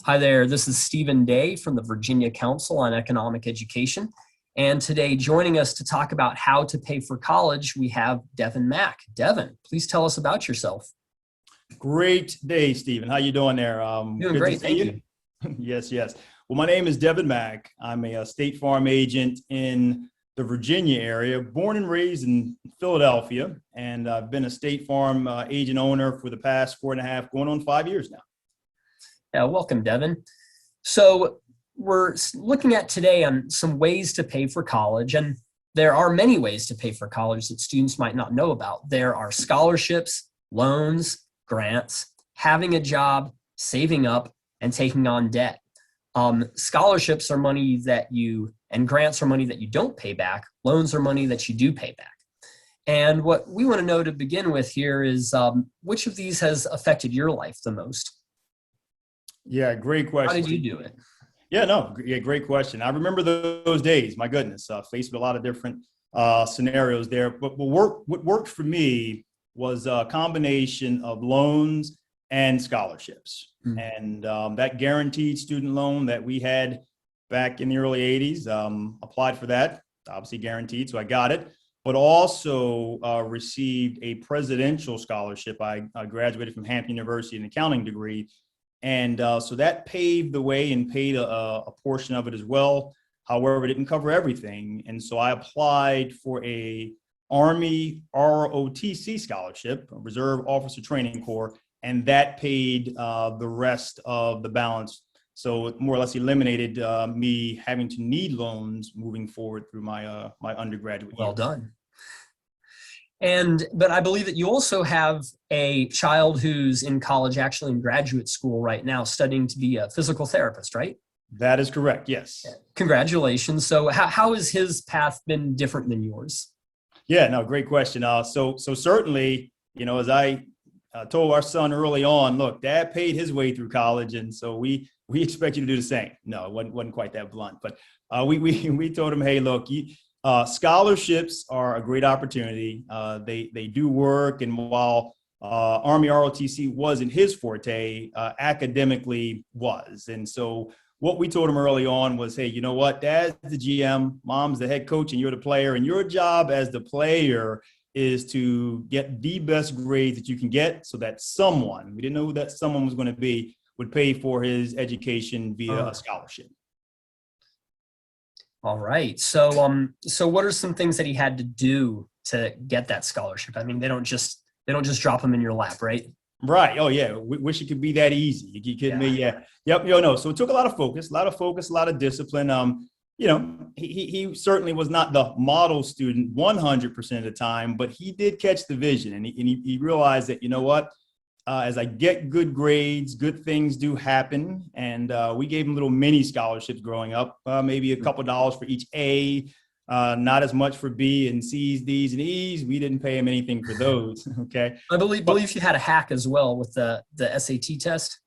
Hi there, this is Stephen Day from the Virginia Council on Economic Education. And today, joining us to talk about how to pay for college, we have Devon Mack. Devon, please tell us about yourself. Great day, Stephen. How you doing there? Doing Good to great, see thank you. you. Yes, yes. Well, my name is Devon Mack. I'm a State Farm agent in the Virginia area, born and raised in Philadelphia, and I've been a State Farm agent owner for the past 4.5, going on 5 years now. Yeah, welcome, Devon. So we're looking at today on some ways to pay for college, and there are many ways to pay for college that students might not know about. There are scholarships, loans, grants, having a job, saving up, and taking on debt. Scholarships are money and grants are money that you don't pay back. Loans are money that you do pay back. And what we want to know to begin with here is which of these has affected your life the most? Yeah, great How question. did you do it? Yeah, no, yeah, great question. I remember those days. My goodness, faced with a lot of different scenarios there. But what worked for me was a combination of loans and scholarships, and that guaranteed student loan that we had back in the early '80s. Applied for that, obviously guaranteed, so I got it. But also received a presidential scholarship. I graduated from Hampton University, an accounting degree, and so that paved the way and paid a portion of it as well. However, it didn't cover everything. And so I applied for a Army ROTC scholarship, a Reserve Officer Training Corps, and that paid the rest of the balance. So it more or less eliminated me having to need loans moving forward through my undergraduate Well years. done. But I believe that you also have a child who's in college, actually in graduate school right now, studying to be a physical therapist, right? That is correct. Yes. Congratulations. So how has his path been different than yours? Yeah, no, great question. So certainly, as I told our son early on, look, Dad paid his way through college, and so we expect you to do the same. No, it wasn't quite that blunt, but we told him, hey, look, scholarships are a great opportunity. They do work, and while Army ROTC wasn't his forte, academically was, and so what we told him early on was, hey, you know what? Dad's the GM, mom's the head coach, and you're the player. And your job as the player is to get the best grades that you can get so that someone, we didn't know who that someone was going to be, would pay for his education via a scholarship. All right. So what are some things that he had to do to get that scholarship? I mean, they don't just drop them in your lap, right? Right. Oh, yeah. We wish it could be that easy. You kidding me? Yeah. Yep. No. So it took a lot of focus, a lot of discipline. He certainly was not the model student 100% of the time, but he did catch the vision, and he realized that, you know what, as I get good grades, good things do happen. And we gave him little mini scholarships growing up, maybe a couple dollars for each A. Not as much for B and C's, D's, and E's. We didn't pay him anything for those. Okay. I believe you had a hack as well with the SAT test.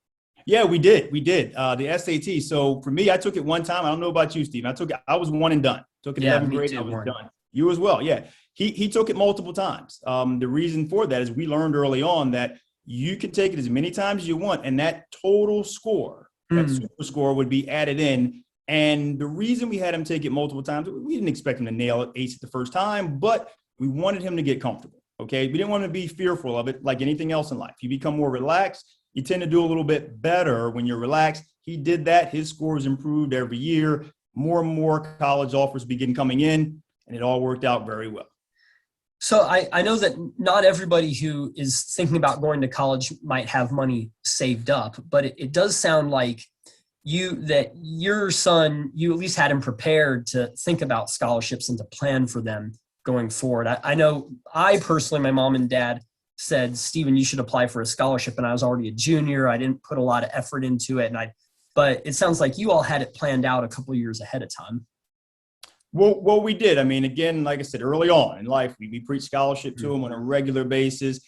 Yeah, we did. The SAT. So for me, I took it one time. I don't know about you, Steve. I was one and done. Took it Yeah, 11th me grade. too, I was Warren. done. You as well. Yeah. He took it multiple times. The reason for that is we learned early on that you can take it as many times as you want, and that total score, that super score, would be added in. And the reason we had him take it multiple times, we didn't expect him to nail it ace at the first time, but we wanted him to get comfortable. Okay. We didn't want him to be fearful of it like anything else in life. You become more relaxed. You tend to do a little bit better when you're relaxed. He did that. His scores improved every year. More and more college offers begin coming in, and it all worked out very well. So I know that not everybody who is thinking about going to college might have money saved up, but it does sound like your son, you at least had him prepared to think about scholarships and to plan for them going forward. I know I personally, my mom and dad said, Stephen, you should apply for a scholarship. And I was already a junior. I didn't put a lot of effort into it. But it sounds like you all had it planned out a couple of years ahead of time. Well, we did. I mean, again, like I said, early on in life, we preach scholarship to him on a regular basis.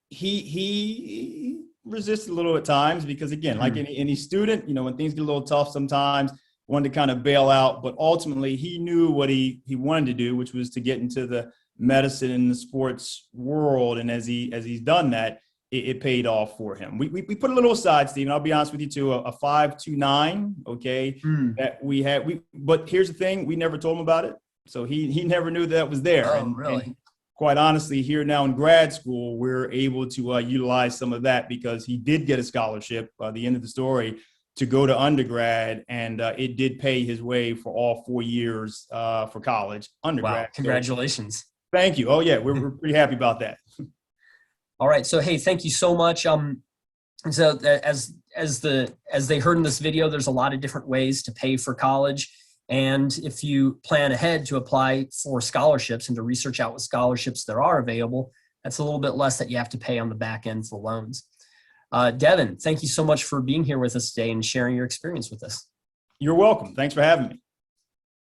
He resisted a little at times because, again, like any student, when things get a little tough sometimes, wanted to kind of bail out. But ultimately, he knew what he wanted to do, which was to get into the medicine and the sports world. And as he's done that, it paid off for him. We put a little aside, Stephen. I'll be honest with you too. A 529, okay, that we had. But here's the thing: we never told him about it, so he never knew that was there. Oh, really? And quite honestly, here now in grad school, we're able to utilize some of that because he did get a scholarship. The end of the story, to go to undergrad, and it did pay his way for all 4 years for college undergrad. Wow! Congratulations. So, thank you. Oh yeah, we're pretty happy about that. All right. So, hey, thank you so much. So as they heard in this video, there's a lot of different ways to pay for college. And if you plan ahead to apply for scholarships and to research out what scholarships there are available, that's a little bit less that you have to pay on the back end for loans. Devon, thank you so much for being here with us today and sharing your experience with us. You're welcome. Thanks for having me.